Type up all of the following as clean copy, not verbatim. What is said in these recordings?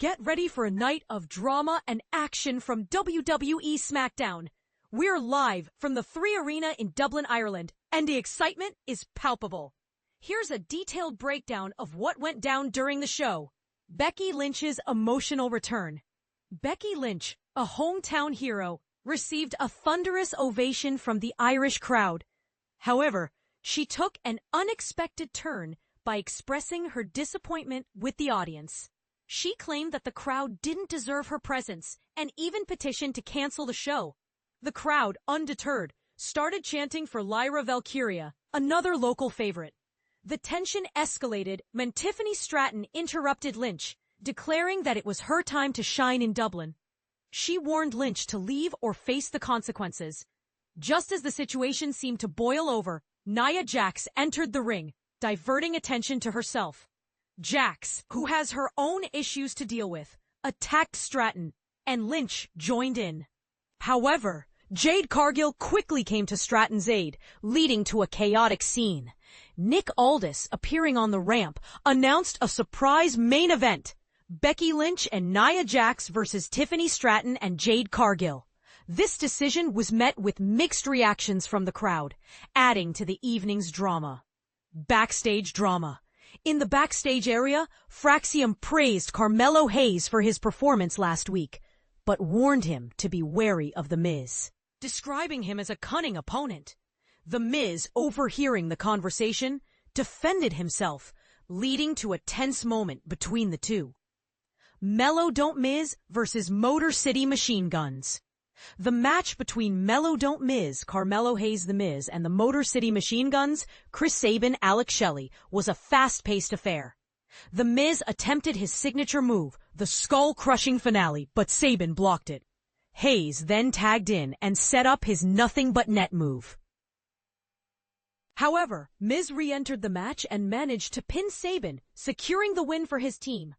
Get ready for a night of drama and action from WWE SmackDown. We're live from the 3 Arena in Dublin, Ireland, and the excitement is palpable. Here's a detailed breakdown of what went down during the show. Becky Lynch's emotional return. Becky Lynch, a hometown hero, received a thunderous ovation from the Irish crowd. However, she took an unexpected turn by expressing her disappointment with the audience. She claimed that the crowd didn't deserve her presence and even petitioned to cancel the show. The crowd, undeterred, started chanting for Lyra Valkyria, another local favorite. The tension escalated when Tiffany Stratton interrupted Lynch, declaring that it was her time to shine in Dublin. She warned Lynch to leave or face the consequences. Just as the situation seemed to boil over, Nia Jax entered the ring, diverting attention to herself. Jax, who has her own issues to deal with, attacked Stratton, and Lynch joined in. However, Jade Cargill quickly came to Stratton's aid, leading to a chaotic scene. Nick Aldis, appearing on the ramp, announced a surprise main event: Becky Lynch and Nia Jax versus Tiffany Stratton and Jade Cargill. This decision was met with mixed reactions from the crowd, adding to the evening's drama. Backstage drama. In the backstage area, Fraxium praised Carmelo Hayes for his performance last week, but warned him to be wary of The Miz, describing him as a cunning opponent. The Miz, overhearing the conversation, defended himself, leading to a tense moment between the two. Mello Don't Miz versus Motor City Machine Guns. The match between Mello Don't Miz, Carmelo Hayes The Miz, and the Motor City Machine Guns, Chris Sabin, Alex Shelley, was a fast-paced affair. The Miz attempted his signature move, the skull-crushing finale, but Sabin blocked it. Hayes then tagged in and set up his nothing-but-net move. However, Miz re-entered the match and managed to pin Sabin, securing the win for his team.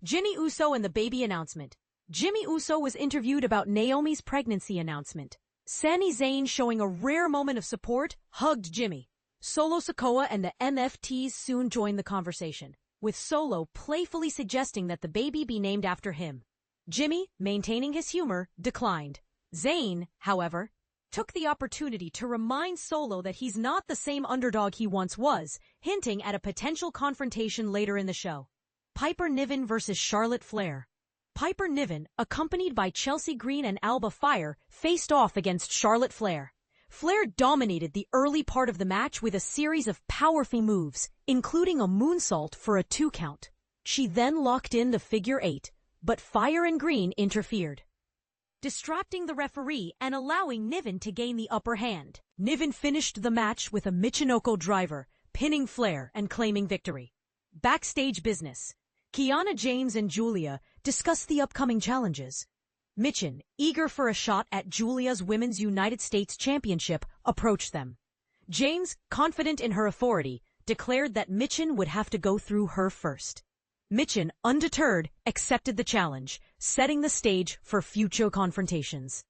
Jimmy Uso and the baby announcement. Jimmy Uso was interviewed about Naomi's pregnancy announcement. Sami Zayn, showing a rare moment of support, hugged Jimmy. Solo Sikoa and the MFTs soon joined the conversation, with Solo playfully suggesting that the baby be named after him. Jimmy, maintaining his humor, declined. Zayn, however, took the opportunity to remind Solo that he's not the same underdog he once was, hinting at a potential confrontation later in the show. Piper Niven versus Charlotte Flair. Piper Niven, accompanied by Chelsea Green and Alba Fire, faced off against Charlotte Flair. Flair dominated the early part of the match with a series of powerful moves, including a moonsault for a 2 count. She then locked in the figure 8, but Fire and Green interfered, distracting the referee and allowing Niven to gain the upper hand. Niven finished the match with a Michinoku driver, pinning Flair and claiming victory. Backstage business. Kiana James and Julia discussed the upcoming challenges. Michin, eager for a shot at Julia's Women's United States Championship, approached them. James, confident in her authority, declared that Michin would have to go through her first. Michin, undeterred, accepted the challenge, setting the stage for future confrontations.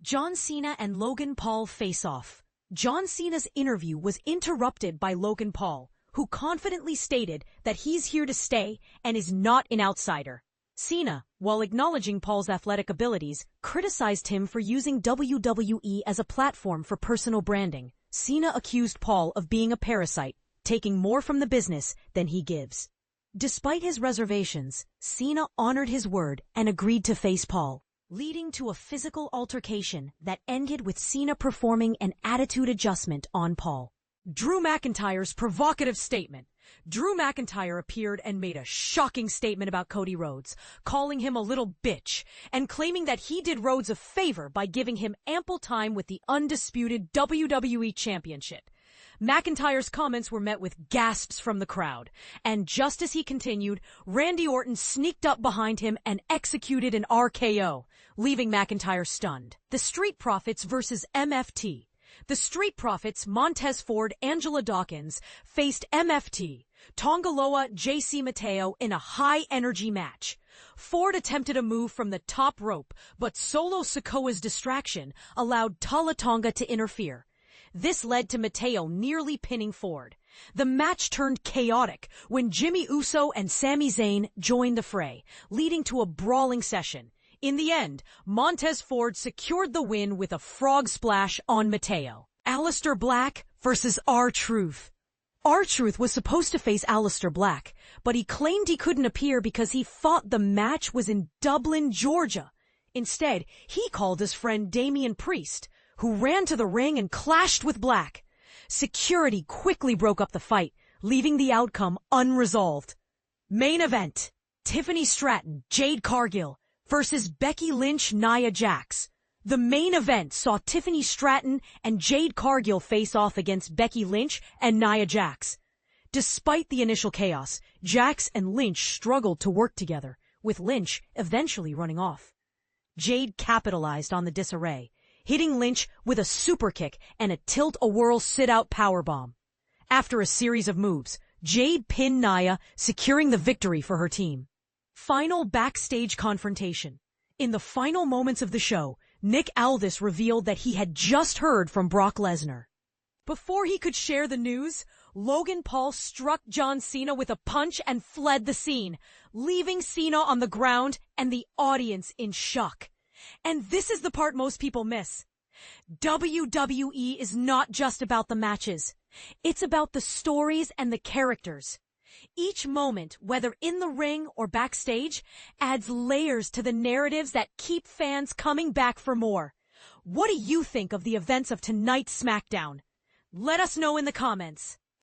John Cena and Logan Paul face off. John Cena's interview was interrupted by Logan Paul, who confidently stated that he's here to stay and is not an outsider. Cena, while acknowledging Paul's athletic abilities, criticized him for using WWE as a platform for personal branding. Cena accused Paul of being a parasite, taking more from the business than he gives. Despite his reservations, Cena honored his word and agreed to face Paul, leading to a physical altercation that ended with Cena performing an attitude adjustment on Paul. Drew McIntyre's provocative statement. Drew McIntyre appeared and made a shocking statement about Cody Rhodes, calling him a little bitch, and claiming that he did Rhodes a favor by giving him ample time with the undisputed WWE Championship. McIntyre's comments were met with gasps from the crowd, and just as he continued, Randy Orton sneaked up behind him and executed an RKO, leaving McIntyre stunned. The Street Profits versus MFT. The Street Profits, Montez Ford, Angela Dawkins, faced MFT, Tongaloa, JC Mateo in a high-energy match. Ford attempted a move from the top rope, but Solo Sikoa's distraction allowed Tala Tonga to interfere. This led to Mateo nearly pinning Ford. The match turned chaotic when Jimmy Uso and Sami Zayn joined the fray, leading to a brawling session. In the end, Montez Ford secured the win with a frog splash on Mateo. Aleister Black versus R-Truth. R-Truth was supposed to face Aleister Black, but he claimed he couldn't appear because he thought the match was in Dublin, Georgia. Instead, he called his friend Damian Priest, who ran to the ring and clashed with Black. Security quickly broke up the fight, leaving the outcome unresolved. Main event: Tiffany Stratton, Jade Cargill versus Becky Lynch, Nia Jax. The main event saw Tiffany Stratton and Jade Cargill face off against Becky Lynch and Nia Jax. Despite the initial chaos, Jax and Lynch struggled to work together, with Lynch eventually running off. Jade capitalized on the disarray, hitting Lynch with a super kick and a tilt-a-whirl sit-out powerbomb. After a series of moves, Jade pinned Nia, securing the victory for her team. Final backstage confrontation. In the final moments of the show, Nick Aldis revealed that he had just heard from Brock Lesnar. Before he could share the news, Logan Paul struck John Cena with a punch and fled the scene, leaving Cena on the ground and the audience in shock. And this is the part most people miss. WWE is not just about the matches. It's about the stories and the characters. Each moment, whether in the ring or backstage, adds layers to the narratives that keep fans coming back for more. What do you think of the events of tonight's SmackDown? Let us know in the comments.